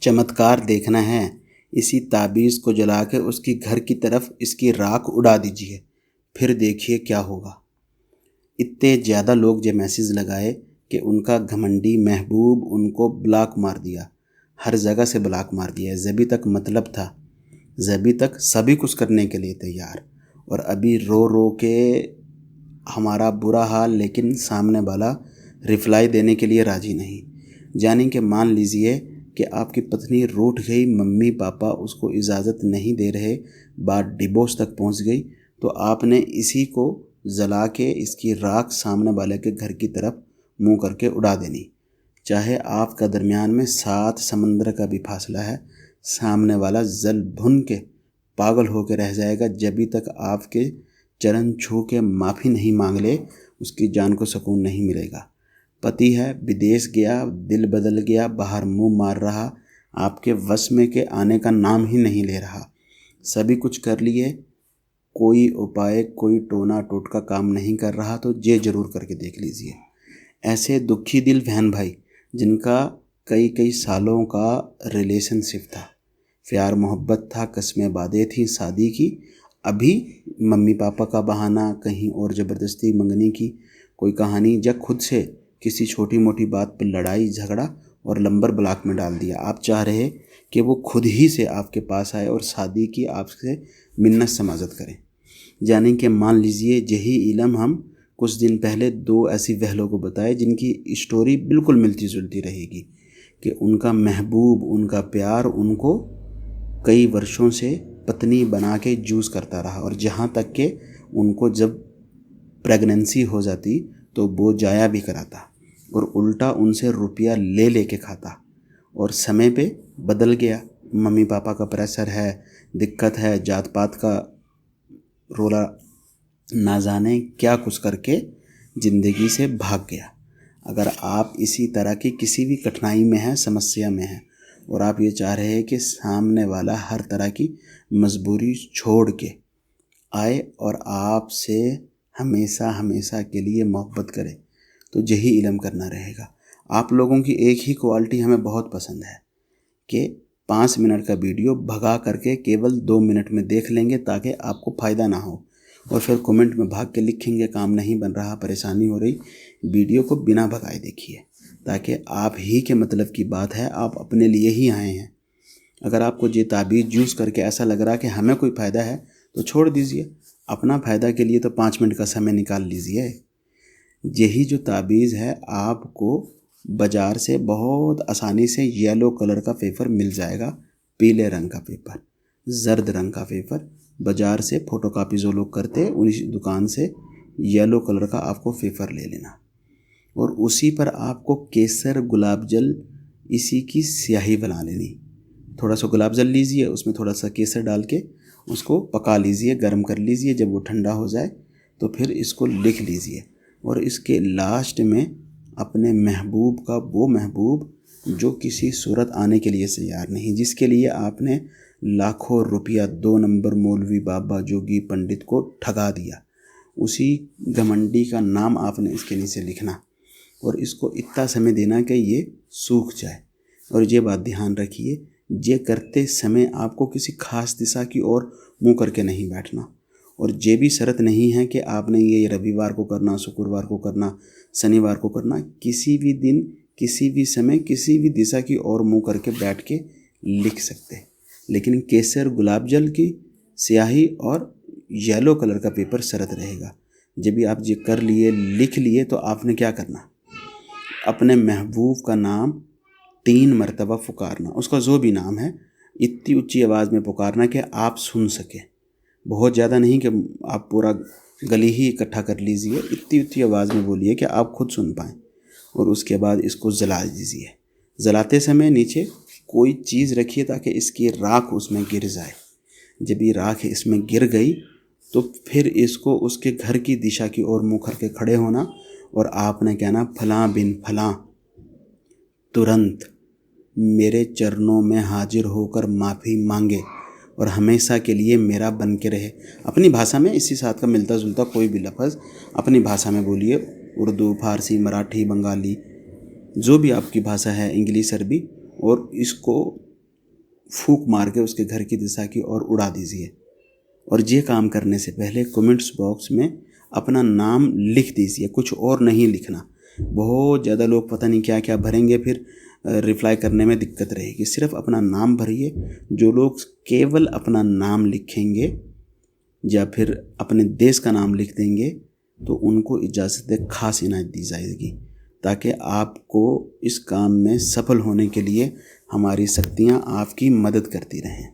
चमत्कार देखना है, इसी ताबीज़ को जला के उसकी घर की तरफ इसकी राख उड़ा दीजिए, फिर देखिए क्या होगा। इतने ज़्यादा लोग ये मैसेज लगाए कि उनका घमंडी महबूब उनको ब्लॉक मार दिया, हर जगह से ब्लॉक मार दिया। जभी तक मतलब था, जभी तक सभी कुछ करने के लिए तैयार, और अभी रो रो के हमारा बुरा हाल, लेकिन सामने वाला रिप्लाई देने के लिए राज़ी नहीं। जाने कि मान लीजिए कि आपकी पत्नी रूठ गई, मम्मी पापा उसको इजाज़त नहीं दे रहे, बात डिवोर्स तक पहुंच गई, तो आपने इसी को जला के इसकी राख सामने वाले के घर की तरफ मुंह करके उड़ा देनी। चाहे आपका दरमियान में 7 समंदर का भी फासला है, सामने वाला जल भुन के पागल होकर रह जाएगा। जब तक आपके चरण छू के माफ़ी नहीं मांग ले, उसकी जान को सुकून नहीं मिलेगा। पति है, विदेश गया, दिल बदल गया, बाहर मुंह मार रहा, आपके वश में के आने का नाम ही नहीं ले रहा। सभी कुछ कर लिए, कोई उपाय, कोई टोना टोटका काम नहीं कर रहा, तो ये ज़रूर करके देख लीजिए। ऐसे दुखी दिल बहन भाई जिनका कई कई सालों का रिलेशनशिप था, प्यार मोहब्बत था, कस्में वादे थी शादी की, अभी मम्मी पापा का बहाना, कहीं और ज़बरदस्ती मंगने की कोई कहानी, जब खुद से किसी छोटी मोटी बात पर लड़ाई झगड़ा और नंबर ब्लॉक में डाल दिया। आप चाह रहे कि वो खुद ही से आपके पास आए और शादी की आपसे मिन्नत समाजत करें। यानी कि मान लीजिए यही इल्म हम कुछ दिन पहले 2 ऐसी बहनों को बताए जिनकी स्टोरी बिल्कुल मिलती जुलती रहेगी, कि उनका महबूब, उनका प्यार उनको कई वर्षों से पत्नी बना के जूस करता रहा, और जहाँ तक कि उनको जब प्रेगनेंसी हो जाती तो वो जाया भी कराता और उल्टा उनसे रुपया ले लेके खाता। और समय पे बदल गया, मम्मी पापा का प्रेशर है, दिक्कत है, जात पात का रोला, ना जाने क्या कुछ करके ज़िंदगी से भाग गया। अगर आप इसी तरह की किसी भी कठिनाई में हैं, समस्या में हैं, और आप ये चाह रहे हैं कि सामने वाला हर तरह की मजबूरी छोड़ के आए और आपसे हमेशा हमेशा के लिए मोहब्बत करे, तो यही इल्म करना रहेगा। आप लोगों की एक ही क्वालिटी हमें बहुत पसंद है कि 5 मिनट का वीडियो भगा करके केवल 2 मिनट में देख लेंगे, ताकि आपको फ़ायदा ना हो, और फिर कमेंट में भाग के लिखेंगे काम नहीं बन रहा, परेशानी हो रही। वीडियो को बिना भगाए देखिए, ताकि आप ही के मतलब की बात है, आप अपने लिए ही आए हैं। अगर आपको ये ताबीज़ यूज़ करके ऐसा लग रहा है कि हमें कोई फ़ायदा है, तो छोड़ दीजिए। अपना फ़ायदा के लिए तो 5 मिनट का समय निकाल लीजिए। यही जो ताबीज़ है आपको बाज़ार से बहुत आसानी से येलो कलर का पेपर मिल जाएगा, पीले रंग का पेपर, जर्द रंग का पेपर, बाज़ार से फ़ोटोकॉपी जो लोग करते उस दुकान से येलो कलर का आपको पेपर ले लेना, और उसी पर आपको केसर गुलाब जल इसी की स्याही बना लेनी। थोड़ा सा गुलाब जल लीजिए, उसमें थोड़ा सा केसर डाल के उसको पका लीजिए, गर्म कर लीजिए। जब वो ठंडा हो जाए तो फिर इसको लिख लीजिए, और इसके लास्ट में अपने महबूब का, वो महबूब जो किसी सूरत आने के लिए तैयार नहीं, जिसके लिए आपने लाखों रुपया 2 नंबर मौलवी बाबा जोगी पंडित को ठगा दिया, उसी घमंडी का नाम आपने इसके नीचे लिखना, और इसको इतना समय देना कि ये सूख जाए। और ये बात ध्यान रखिए, ये करते समय आपको किसी खास दिशा की ओर मुंह करके नहीं बैठना, और ये भी शर्त नहीं है कि आपने ये रविवार को करना, शुक्रवार को करना, शनिवार को करना। किसी भी दिन, किसी भी समय, किसी भी दिशा की ओर मुंह करके बैठ के लिख सकते, लेकिन केसर गुलाब जल की स्याही और येलो कलर का पेपर शरत रहेगा। जब भी आप ये कर लिए, लिख लिए, तो आपने क्या करना, अपने महबूब का नाम 3 मरतबा पुकारना, उसका जो भी नाम है, इतनी ऊंची आवाज़ में पुकारना कि आप सुन सके। बहुत ज़्यादा नहीं कि आप पूरा गली ही इकट्ठा कर लीजिए, इतनी ऊंची आवाज़ में बोलिए कि आप खुद सुन पाएँ। और उसके बाद इसको जला दीजिए। जलाते समय नीचे कोई चीज़ रखिए ताकि इसकी राख उसमें गिर जाए। जब ये राख इसमें गिर गई तो फिर इसको उसके घर की दिशा की ओर मुँह करके खड़े होना, और आपने कहना, फलां बिन फलां तुरंत मेरे चरणों में हाजिर होकर माफ़ी मांगे और हमेशा के लिए मेरा बन के रहे। अपनी भाषा में इसी साथ का मिलता जुलता कोई भी लफ्ज़ अपनी भाषा में बोलिए, उर्दू, फारसी, मराठी, बंगाली, जो भी आपकी भाषा है, इंग्लिश, अरबी, और इसको फूंक मार के उसके घर की दिशा की ओर उड़ा दीजिए। और ये काम करने से पहले कमेंट्स बॉक्स में अपना नाम लिख दीजिए, कुछ और नहीं लिखना। बहुत ज़्यादा लोग पता नहीं क्या क्या भरेंगे, फिर रिप्लाई करने में दिक्कत रहेगी। सिर्फ अपना नाम भरिए। जो लोग केवल अपना नाम लिखेंगे या फिर अपने देश का नाम लिख देंगे तो उनको इजाज़त खास इनायत दी जाएगी, ताकि आपको इस काम में सफल होने के लिए हमारी शक्तियाँ आपकी मदद करती रहें।